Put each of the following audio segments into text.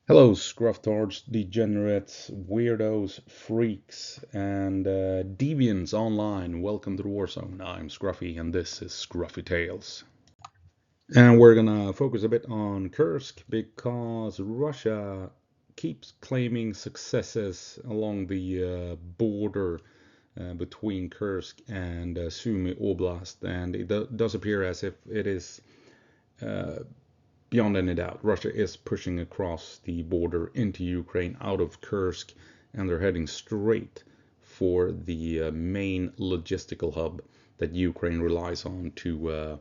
Hello, scrufftards, degenerates, weirdos, freaks, and deviants online. Welcome to the War Zone. I'm Scruffy, and this is Scruffy Tales. And we're gonna focus a bit on Kursk because Russia keeps claiming successes along the border between Kursk and Sumy Oblast, and it does appear as if it is beyond any doubt, Russia is pushing across the border into Ukraine out of Kursk, and they're heading straight for the main logistical hub that Ukraine relies on to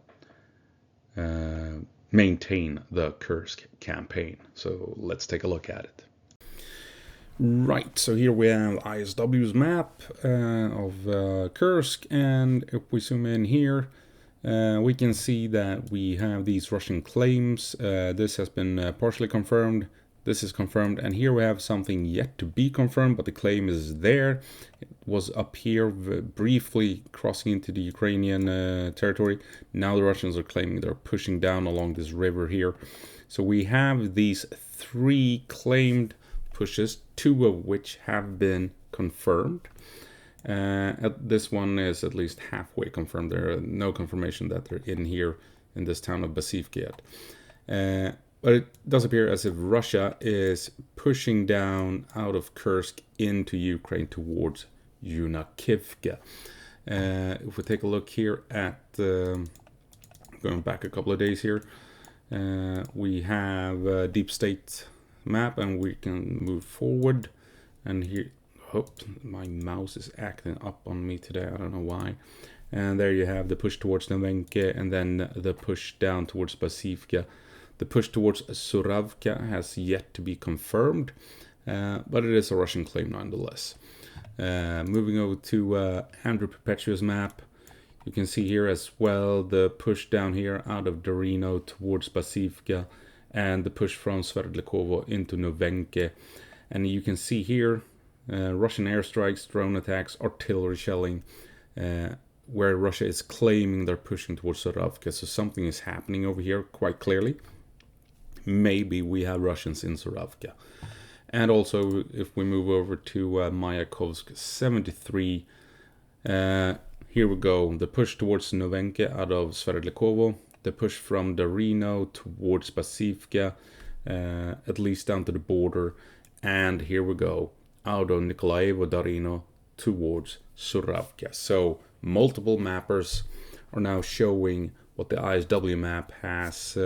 maintain the Kursk campaign. So let's take a look at it. Right, so here we have ISW's map of Kursk, and if we zoom in here, we can see that we have these Russian claims. This has been partially confirmed. This is confirmed, and here we have something yet to be confirmed, but the claim is there. It was up here briefly crossing into the Ukrainian territory. Now the Russians are claiming they're pushing down along this river here. So we have these three claimed pushes, two of which have been confirmed. This one is at least halfway confirmed. There are no confirmation that they're in here in this town of Basivka yet. But it does appear as if Russia is pushing down out of Kursk into Ukraine towards Yunakivka. If we take a look here at going back a couple of days here, we have a deep state map, and we can move forward. And here, my mouse is acting up on me today. I don't know why. And there you have the push towards Novenke, and then the push down towards Basivka. The push towards Suravka has yet to be confirmed, but it is a Russian claim nonetheless. Moving over to Andrew Perpetua's map, you can see here as well the push down here out of Dorino towards Basivka, and the push from Sverdlikovo into Novenke. And you can see here Russian airstrikes, drone attacks, artillery shelling, where Russia is claiming they're pushing towards Suravka. So something is happening over here quite clearly. Maybe we have Russians in Suravka. And also, if we move over to Mayakovsk 73, here we go. The push towards Novenke out of Sverdlikovo. The push from Darino towards Basivka, at least down to the border. And here we go, out of Nikolaevo Darino towards Suravka. So multiple mappers are now showing what the ISW map has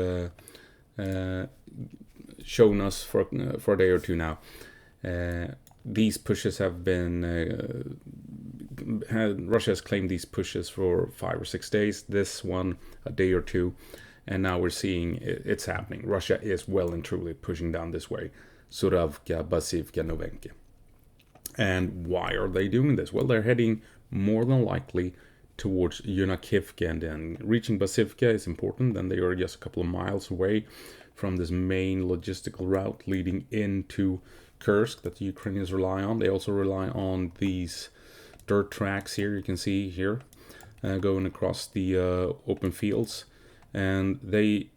shown us for a day or two now. These pushes have been Russia has claimed these pushes for 5 or 6 days. This one a day or two, and now we're seeing it's happening. Russia is well and truly pushing down this way. Suravka, Basivka, Novenke. And why are they doing this? Well, they're heading more than likely towards Yunakivka, and then reaching Basivka is important. Then they are just a couple of miles away from this main logistical route leading into Kursk that the Ukrainians rely on. They also rely on these dirt tracks here, you can see here, going across the open fields, and they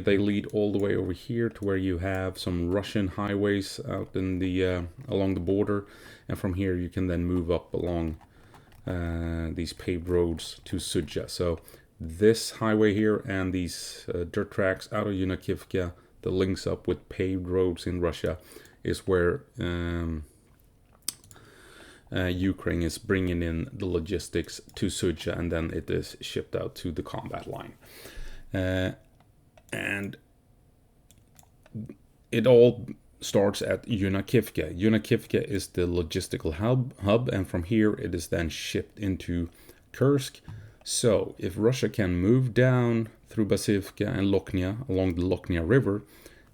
lead all the way over here to where you have some Russian highways out in the along the border, and from here you can then move up along these paved roads to Sudzha. So this highway here and these dirt tracks out of Yunakivka that links up with paved roads in Russia is where Ukraine is bringing in the logistics to Sudzha, and then it is shipped out to the combat line. And it all starts at Yunakivka. Yunakivka is the logistical hub, and from here it is then shipped into Kursk. So if Russia can move down through Basivka and Lokhnya along the Lokhnya River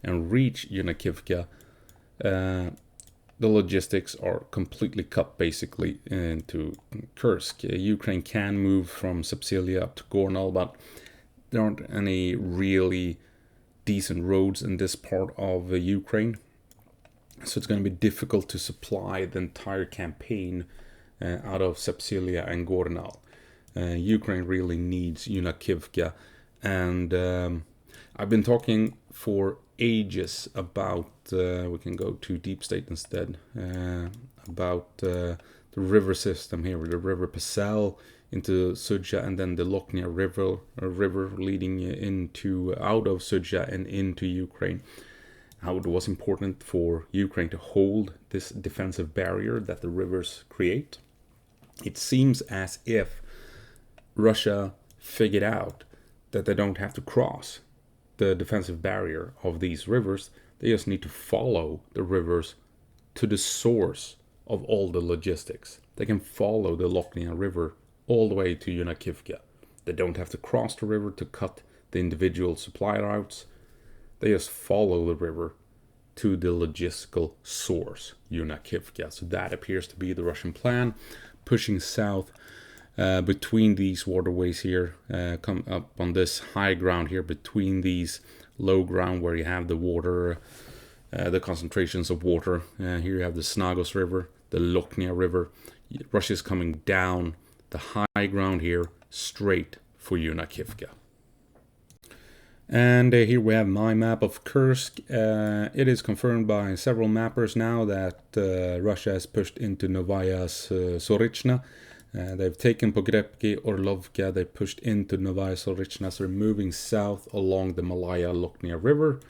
and reach Yunakivka, the logistics are completely cut basically into Kursk. Ukraine can move from Sapsilia up to Gornal, but there aren't any really decent roads in this part of Ukraine. So it's going to be difficult to supply the entire campaign out of Sapsilia and Gornal. Ukraine really needs Yunakivka, and I've been talking for ages about, we can go to deep state instead, about the river system here, the river Pesel into Sudzha, and then the Lochnia river leading into out of Sudzha and into Ukraine. How it was important for Ukraine to hold this defensive barrier that the rivers create. It seems as if Russia figured out that they don't have to cross the defensive barrier of these rivers. They just need to follow the rivers to the source of all the logistics. They can follow the Lochnia River all the way to Yunakivka. They don't have to cross the river to cut the individual supply routes. They just follow the river to the logistical source, Yunakivka. So that appears to be the Russian plan, pushing south between these waterways here, come up on this high ground here, between these low ground where you have the water, the concentrations of water. Here you have the Snagos River, the Lochnia River. Russia's coming down the high ground here, straight for Yunakivka. And here we have my map of Kursk. It is confirmed by several mappers now that Russia has pushed into Novaya Sorichna. They've taken Pogrebki, Orlovka, they pushed into Novaya Sorichna, so they're moving south along the Malaya Lochnia River,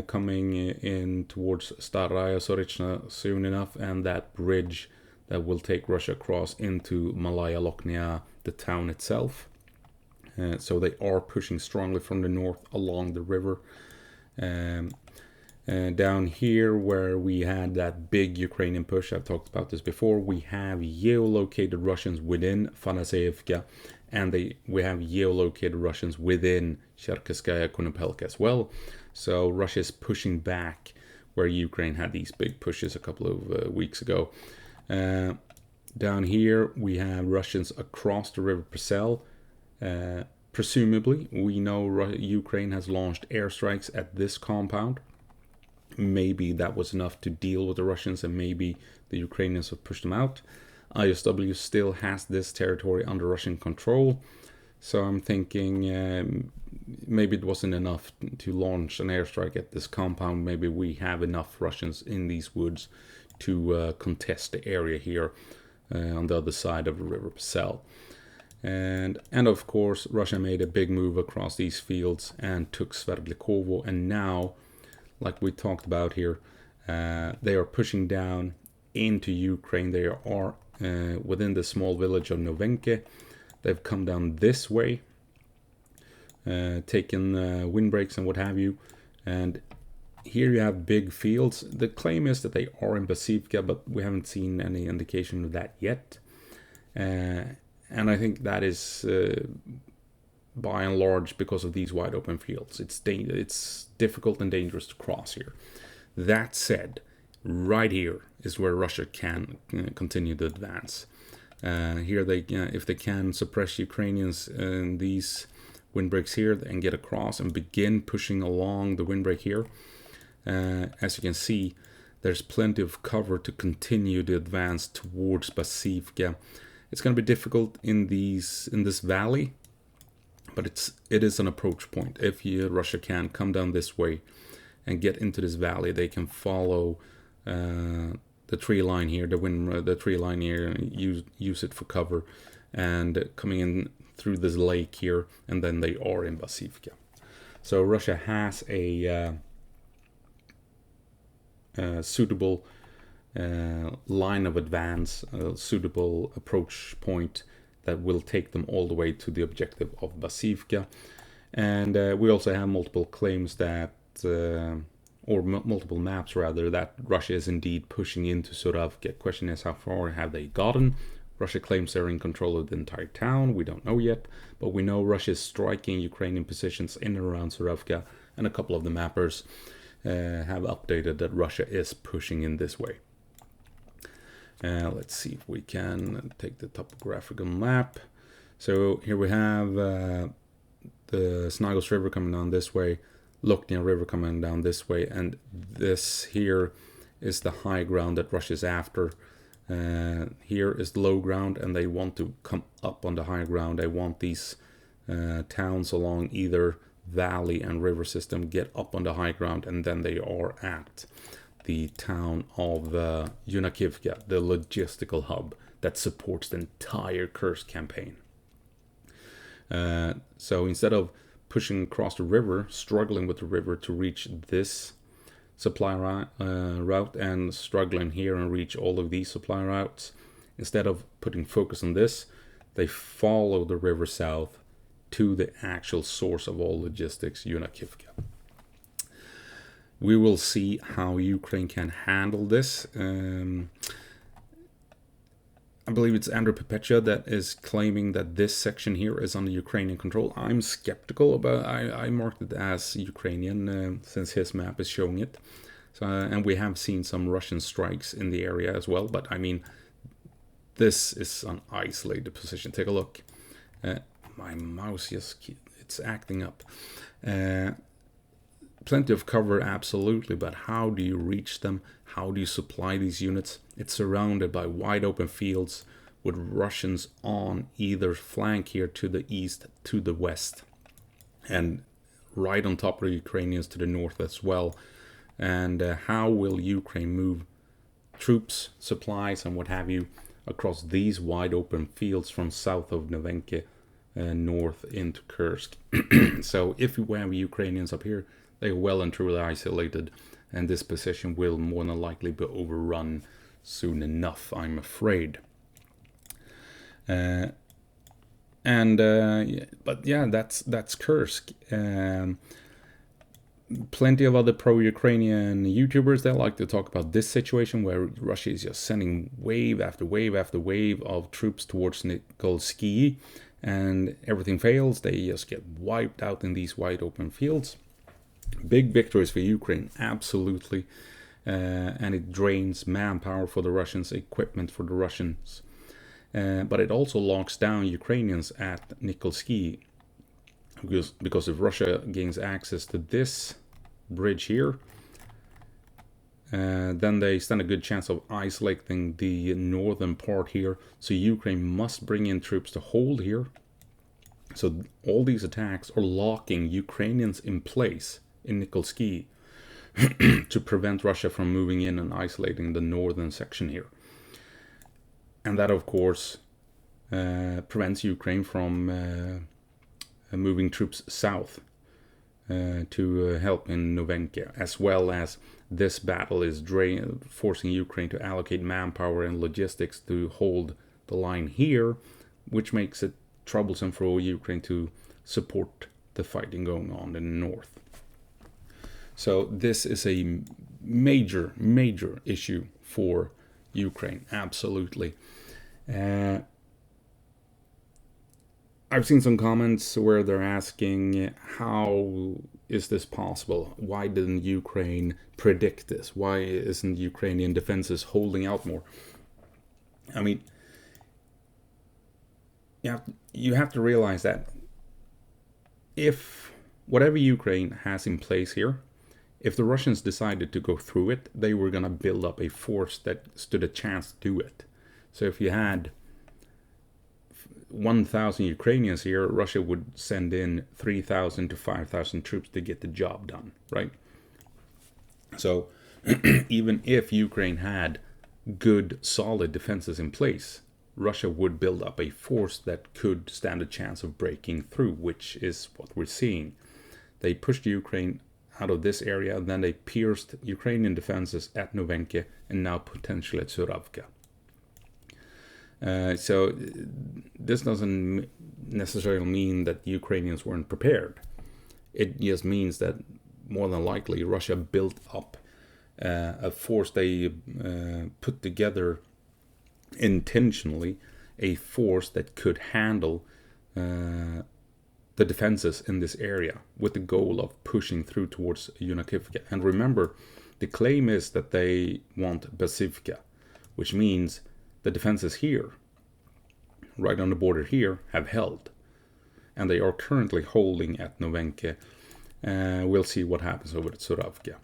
coming in towards Staraya Sorichna soon enough, and that bridge that will take Russia across into Malaya Lochnia, the town itself. So they are pushing strongly from the north along the river. Down here where we had that big Ukrainian push, I've talked about this before, we have geolocated Russians within Fanaseyevka, and we have geolocated Russians within Cherkasskaya Konopelka as well. So Russia is pushing back where Ukraine had these big pushes a couple of weeks ago. Down here we have Russians across the river Pesel. Presumably, we know Ukraine has launched airstrikes at this compound. Maybe that was enough to deal with the Russians, and maybe the Ukrainians have pushed them out. ISW still has this territory under Russian control, so I'm thinking maybe it wasn't enough to launch an airstrike at this compound. Maybe we have enough Russians in these woods to contest the area here on the other side of the river Pesel. And of course, Russia made a big move across these fields and took Sverdlikovo, and now, like we talked about here, they are pushing down into Ukraine. They are within the small village of Novenke. They've come down this way, taken windbreaks and what have you. And here you have big fields. The claim is that they are in Basivka, but we haven't seen any indication of that yet. And I think that is by and large because of these wide open fields. It's difficult and dangerous to cross here. That said, right here is where Russia can continue to advance. Here they, if they can suppress Ukrainians in these windbreaks here and get across and begin pushing along the windbreak here, as you can see, there's plenty of cover to continue to advance towards Basivka. It's going to be difficult in this valley, but it is an approach point. If Russia can come down this way and get into this valley, they can follow the tree line here, the tree line here, use it for cover, and coming in through this lake here, and then they are in Basivka. So Russia has a suitable line of advance, a suitable approach point that will take them all the way to the objective of Basivka. And we also have multiple claims that, or multiple maps rather, that Russia is indeed pushing into Suravka. Question is, how far have they gotten? Russia claims they're in control of the entire town. We don't know yet, but we know Russia is striking Ukrainian positions in and around Suravka, and a couple of the mappers have updated that Russia is pushing in this way. Let's see if we can take the topographical map. So here we have the Snagos River coming down this way, Lochnia River coming down this way, and this here is the high ground that Russia is after. Here is the low ground, and they want to come up on the high ground. They want these towns along either valley and river system, get up on the high ground, and then they are at the town of Yunakivka, the logistical hub that supports the entire Kursk campaign. So instead of pushing across the river, struggling with the river to reach this supply route and struggling here and reach all of these supply routes, instead of putting focus on this, they follow the river south to the actual source of all logistics, Yunakivka. We will see how Ukraine can handle this. I believe it's Andrew Perpetua that is claiming that this section here is under Ukrainian control. I'm skeptical about. I marked it as Ukrainian since his map is showing it. So, and we have seen some Russian strikes in the area as well. But I mean, this is an isolated position. Take a look. My mouse it's acting up. Plenty of cover, absolutely, but how do you reach them? How do you supply these units? It's surrounded by wide open fields with Russians on either flank here to the east, to the west, and right on top of the Ukrainians to the north as well. And how will Ukraine move troops, supplies, and what have you across these wide open fields from south of Novenke north into Kursk? So if we have Ukrainians up here, they are well and truly isolated, and this position will more than likely be overrun soon enough, I'm afraid. But yeah, that's Kursk. Plenty of other pro-Ukrainian YouTubers that like to talk about this situation where Russia is just sending wave after wave after wave of troops towards Nikolsky, and everything fails. They just get wiped out in these wide open fields. Big victories for Ukraine, absolutely. And it drains manpower for the Russians, equipment for the Russians. But it also locks down Ukrainians at Nikolsky. Because if Russia gains access to this bridge here, then they stand a good chance of isolating the northern part here. So Ukraine must bring in troops to hold here. So all these attacks are locking Ukrainians in place in Nikolsky to prevent Russia from moving in and isolating the northern section here. And that, of course, prevents Ukraine from moving troops south to help in Novenke, as well as this battle is forcing Ukraine to allocate manpower and logistics to hold the line here, which makes it troublesome for Ukraine to support the fighting going on in the north. So this is a major, major issue for Ukraine, absolutely. I've seen some comments where they're asking, how is this possible? Why didn't Ukraine predict this? Why isn't Ukrainian defenses holding out more? I mean, you have to realize that if whatever Ukraine has in place here, if the Russians decided to go through it, they were going to build up a force that stood a chance to do it. So if you had 1,000 Ukrainians here, Russia would send in 3,000 to 5,000 troops to get the job done, right? So even if Ukraine had good, solid defenses in place, Russia would build up a force that could stand a chance of breaking through, which is what we're seeing. They pushed Ukraine out of this area, and then they pierced Ukrainian defenses at Novenke and now potentially at Suravka. So this doesn't necessarily mean that the Ukrainians weren't prepared. It just means that more than likely Russia built up a force. They put together intentionally a force that could handle the defenses in this area with the goal of pushing through towards Yunakivka. And remember, the claim is that they want Basivka, which means the defenses here, right on the border here, have held. And they are currently holding at Novenke. We'll see what happens over at Suravka.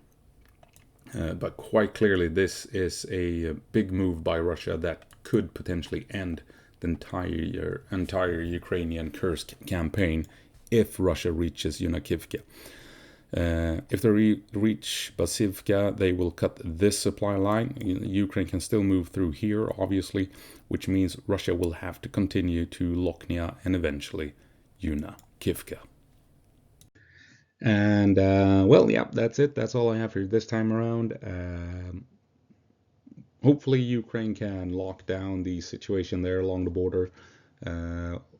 But quite clearly, this is a big move by Russia that could potentially end the entire Ukrainian Kursk campaign if Russia reaches Yunakivka. If they reach Basivka, they will cut this supply line. Ukraine can still move through here, obviously, which means Russia will have to continue to Lochnia and eventually Yunakivka. And, well, yeah, that's it. That's all I have for you this time around. Hopefully Ukraine can lock down the situation there along the border.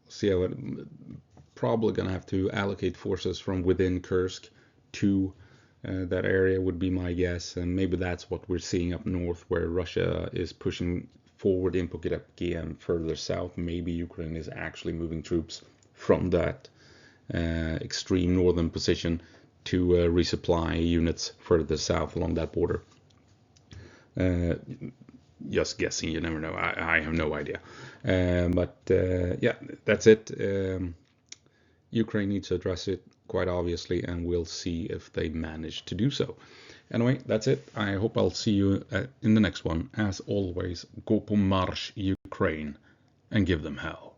See how it... Probably going to have to allocate forces from within Kursk to that area would be my guess, and maybe that's what we're seeing up north, where Russia is pushing forward in Pokidavki and further south. Maybe Ukraine is actually moving troops from that extreme northern position to resupply units further south along that border. Just guessing, you never know. I have no idea. But yeah, that's it. Ukraine needs to address it quite obviously, and we'll see if they manage to do so. Anyway, that's it. I hope I'll see you in the next one. As always, go på marsch, Ukraine, and give them hell.